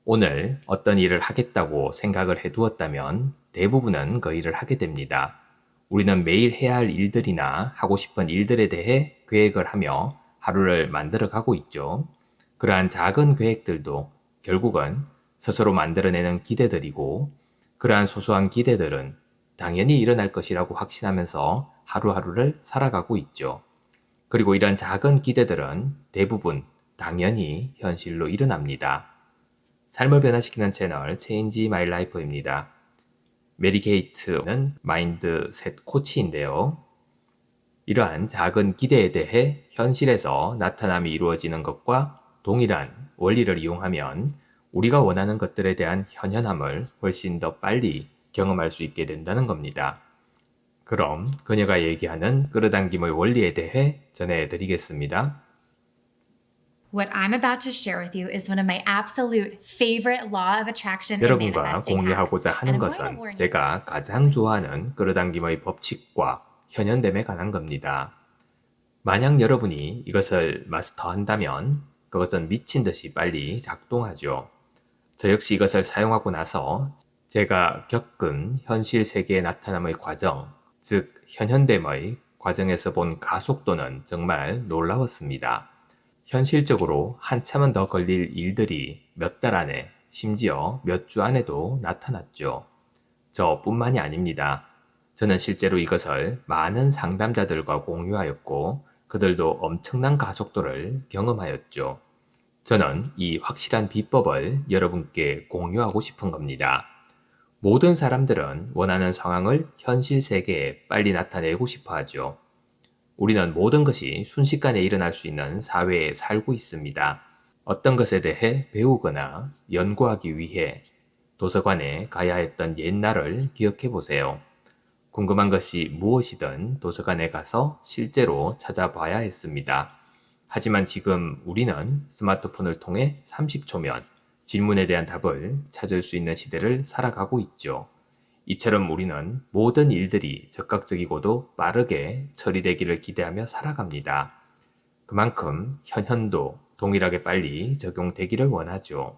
오늘 어떤 일을 하겠다고 생각을 해두었다면 대부분은 그 일을 하게 됩니다. 우리는 매일 해야 할 일들이나 하고 싶은 일들에 대해 계획을 하며 하루를 만들어 가고 있죠. 그러한 작은 계획들도 결국은 스스로 만들어내는 기대들이고, 그러한 소소한 기대들은 당연히 일어날 것이라고 확신하면서 하루하루를 살아가고 있죠. 그리고 이런 작은 기대들은 대부분 당연히 현실로 일어납니다. 삶을 변화시키는 채널 체인지 마이 라이프입니다. 메리 게이트는 마인드셋 코치인데요. 이러한 작은 기대에 대해 현실에서 나타남이 이루어지는 것과 동일한 원리를 이용하면 우리가 원하는 것들에 대한 현현함을 훨씬 더 빨리 경험할 수 있게 된다는 겁니다. 그럼 그녀가 얘기하는 끌어당김의 원리에 대해 전해드리겠습니다. What I'm about to share with you is one of my absolute favorite law of attraction and 여러분과 manifesting hacks. 공유하고자 And 하는 I'm going to 것은 warn you. 제가 가장 좋아하는 끌어당김의 법칙과 현현됨에 관한 겁니다. 만약 여러분이 이것을 마스터한다면 그것은 미친 듯이 빨리 작동하죠. 저 역시 이것을 사용하고 나서 제가 겪은 현실 세계의 나타남의 과정, 즉 현현됨의 과정에서 본 가속도는 정말 놀라웠습니다. 현실적으로 한참은 더 걸릴 일들이 몇 달 안에, 심지어 몇 주 안에도 나타났죠. 저뿐만이 아닙니다. 저는 실제로 이것을 많은 상담자들과 공유하였고, 그들도 엄청난 가속도를 경험하였죠. 저는 이 확실한 비법을 여러분께 공유하고 싶은 겁니다. 모든 사람들은 원하는 상황을 현실 세계에 빨리 나타내고 싶어 하죠. 우리는 모든 것이 순식간에 일어날 수 있는 사회에 살고 있습니다. 어떤 것에 대해 배우거나 연구하기 위해 도서관에 가야 했던 옛날을 기억해 보세요. 궁금한 것이 무엇이든 도서관에 가서 실제로 찾아봐야 했습니다. 하지만 지금 우리는 스마트폰을 통해 30초면 질문에 대한 답을 찾을 수 있는 시대를 살아가고 있죠. 이처럼 우리는 모든 일들이 즉각적이고도 빠르게 처리되기를 기대하며 살아갑니다. 그만큼 현현도 동일하게 빨리 적용되기를 원하죠.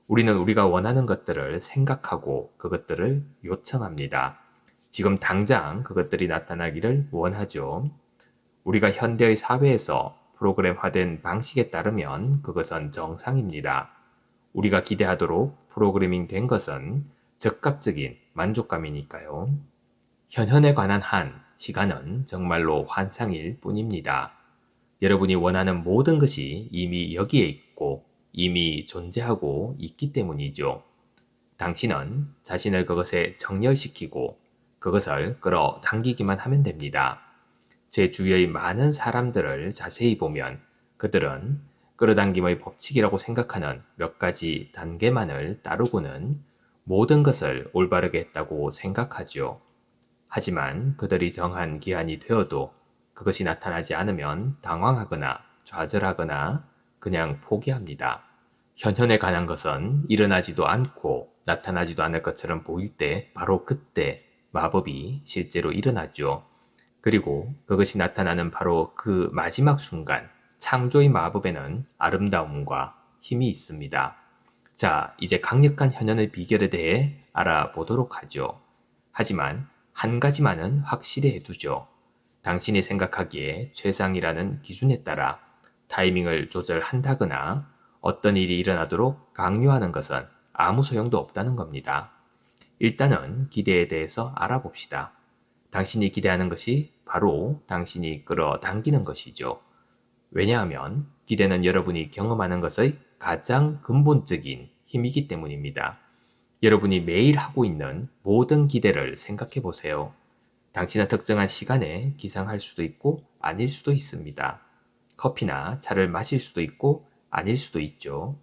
우리는 우리가 원하는 것들을 생각하고 그것들을 요청합니다. 지금 당장 그것들이 나타나기를 원하죠. 우리가 현대의 사회에서 프로그램화된 방식에 따르면 그것은 정상입니다. 우리가 기대하도록 프로그래밍 된 것은 즉각적인 만족감이니까요. 현현에 관한 한 시간은 정말로 환상일 뿐입니다. 여러분이 원하는 모든 것이 이미 여기에 있고 이미 존재하고 있기 때문이죠. 당신은 자신을 그것에 정렬시키고 그것을 끌어당기기만 하면 됩니다. 제 주위의 많은 사람들을 자세히 보면 그들은 끌어당김의 법칙이라고 생각하는 몇 가지 단계만을 따르고는 모든 것을 올바르게 했다고 생각하죠. 하지만 그들이 정한 기한이 되어도 그것이 나타나지 않으면 당황하거나 좌절하거나 그냥 포기합니다. 현현에 관한 것은 일어나지도 않고 나타나지도 않을 것처럼 보일 때 바로 그때 마법이 실제로 일어나죠. 그리고 그것이 나타나는 바로 그 마지막 순간, 창조의 마법에는 아름다움과 힘이 있습니다. 자, 이제 강력한 현현의 비결에 대해 알아보도록 하죠. 하지만 한 가지만은 확실히 해두죠. 당신이 생각하기에 최상이라는 기준에 따라 타이밍을 조절한다거나 어떤 일이 일어나도록 강요하는 것은 아무 소용도 없다는 겁니다. 일단은 기대에 대해서 알아봅시다. 당신이 기대하는 것이 바로 당신이 끌어당기는 것이죠. 왜냐하면 기대는 여러분이 경험하는 것의 가장 근본적인 힘이기 때문입니다. 여러분이 매일 하고 있는 모든 기대를 생각해 보세요. 당신은 특정한 시간에 기상할 수도 있고 아닐 수도 있습니다. 커피나 차를 마실 수도 있고 아닐 수도 있죠.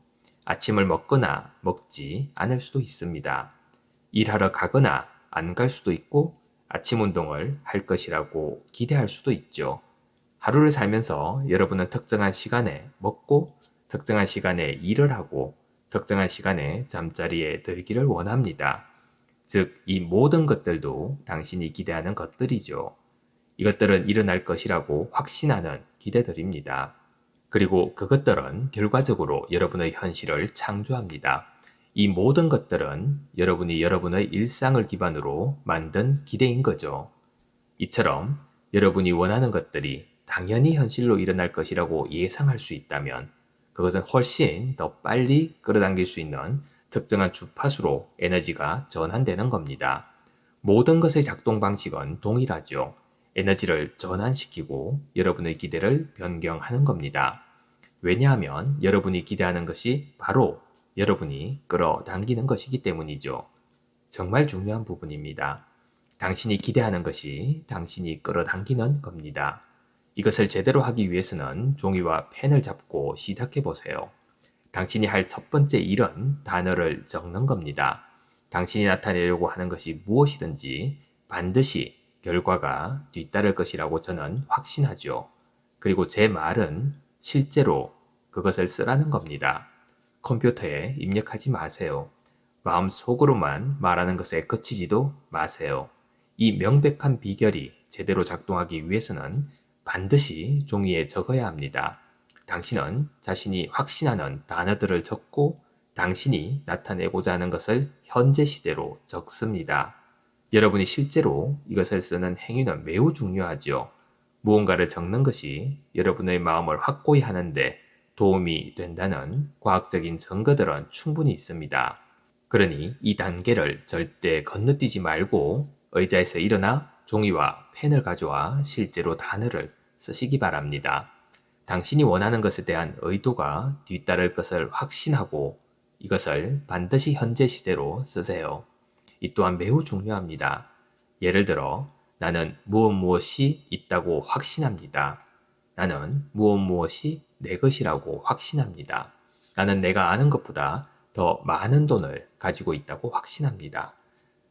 아침을 먹거나 먹지 않을 수도 있습니다. 일하러 가거나 안 갈 수도 있고 아침 운동을 할 것이라고 기대할 수도 있죠. 하루를 살면서 여러분은 특정한 시간에 먹고 특정한 시간에 일을 하고 특정한 시간에 잠자리에 들기를 원합니다. 즉, 이 모든 것들도 당신이 기대하는 것들이죠. 이것들은 일어날 것이라고 확신하는 기대들입니다. 그리고 그것들은 결과적으로 여러분의 현실을 창조합니다. 이 모든 것들은 여러분이 여러분의 일상을 기반으로 만든 기대인 거죠. 이처럼 여러분이 원하는 것들이 당연히 현실로 일어날 것이라고 예상할 수 있다면 그것은 훨씬 더 빨리 끌어당길 수 있는 특정한 주파수로 에너지가 전환되는 겁니다. 모든 것의 작동 방식은 동일하죠. 에너지를 전환시키고 여러분의 기대를 변경하는 겁니다. 왜냐하면 여러분이 기대하는 것이 바로 여러분이 끌어당기는 것이기 때문이죠. 정말 중요한 부분입니다. 당신이 기대하는 것이 당신이 끌어당기는 겁니다. 이것을 제대로 하기 위해서는 종이와 펜을 잡고 시작해 보세요. 당신이 할 첫 번째 일은 단어를 적는 겁니다. 당신이 나타내려고 하는 것이 무엇이든지 반드시 결과가 뒤따를 것이라고 저는 확신하죠. 그리고 제 말은 실제로 그것을 쓰라는 겁니다. 컴퓨터에 입력하지 마세요. 마음속으로만 말하는 것에 그치지도 마세요. 이 명백한 비결이 제대로 작동하기 위해서는 반드시 종이에 적어야 합니다. 당신은 자신이 확신하는 단어들을 적고 당신이 나타내고자 하는 것을 현재 시제로 적습니다. 여러분이 실제로 이것을 쓰는 행위는 매우 중요하죠. 무언가를 적는 것이 여러분의 마음을 확고히 하는데 도움이 된다는 과학적인 증거들은 충분히 있습니다. 그러니 이 단계를 절대 건너뛰지 말고 의자에서 일어나 종이와 펜을 가져와 실제로 단어를 쓰시기 바랍니다. 당신이 원하는 것에 대한 의도가 뒤따를 것을 확신하고 이것을 반드시 현재 시제로 쓰세요. 이 또한 매우 중요합니다. 예를 들어 나는 무엇이 있다고 확신합니다. 나는 무엇이 내 것이라고 확신합니다. 나는 내가 아는 것보다 더 많은 돈을 가지고 있다고 확신합니다.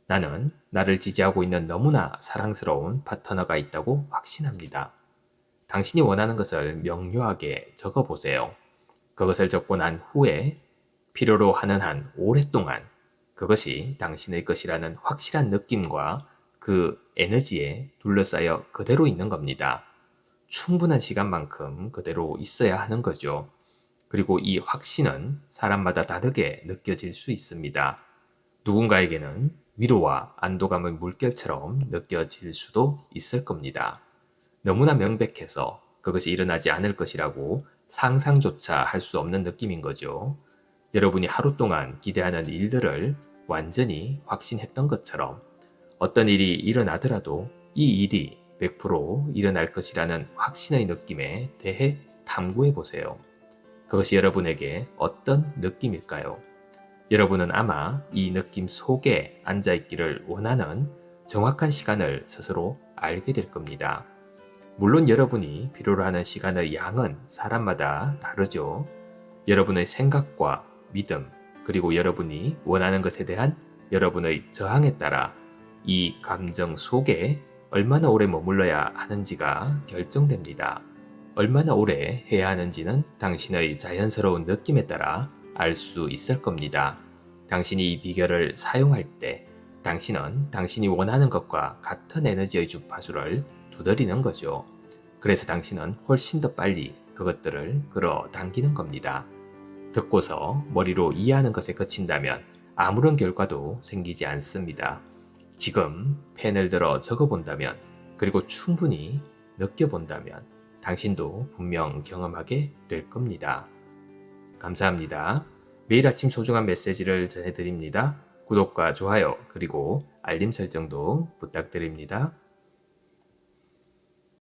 나는 나를 지지하고 있는 너무나 사랑스러운 파트너가 있다고 확신합니다. 당신이 원하는 것을 명료하게 적어보세요. 그것을 적고 난 후에 필요로 하는 한 오랫동안 그것이 당신의 것이라는 확실한 느낌과 그 에너지에 둘러싸여 그대로 있는 겁니다. 충분한 시간만큼 그대로 있어야 하는 거죠. 그리고 이 확신은 사람마다 다르게 느껴질 수 있습니다. 누군가에게는 위로와 안도감의 물결처럼 느껴질 수도 있을 겁니다. 너무나 명백해서 그것이 일어나지 않을 것이라고 상상조차 할 수 없는 느낌인 거죠. 여러분이 하루 동안 기대하는 일들을 완전히 확신했던 것처럼 어떤 일이 일어나더라도 이 일이 100% 일어날 것이라는 확신의 느낌에 대해 탐구해 보세요. 그것이 여러분에게 어떤 느낌일까요? 여러분은 아마 이 느낌 속에 앉아있기를 원하는 정확한 시간을 스스로 알게 될 겁니다. 물론 여러분이 필요로 하는 시간의 양은 사람마다 다르죠. 여러분의 생각과 믿음, 그리고 여러분이 원하는 것에 대한 여러분의 저항에 따라 이 감정 속에 얼마나 오래 머물러야 하는지가 결정됩니다. 얼마나 오래 해야 하는지는 당신의 자연스러운 느낌에 따라 알 수 있을 겁니다. 당신이 이 비결을 사용할 때 당신은 당신이 원하는 것과 같은 에너지의 주파수를 두드리는 거죠. 그래서 당신은 훨씬 더 빨리 그것들을 끌어당기는 겁니다. 듣고서 머리로 이해하는 것에 그친다면 아무런 결과도 생기지 않습니다. 지금 펜을 들어 적어본다면 그리고 충분히 느껴본다면 당신도 분명 경험하게 될 겁니다. 감사합니다. 매일 아침 소중한 메시지를 전해드립니다. 구독과 좋아요 그리고 알림 설정도 부탁드립니다.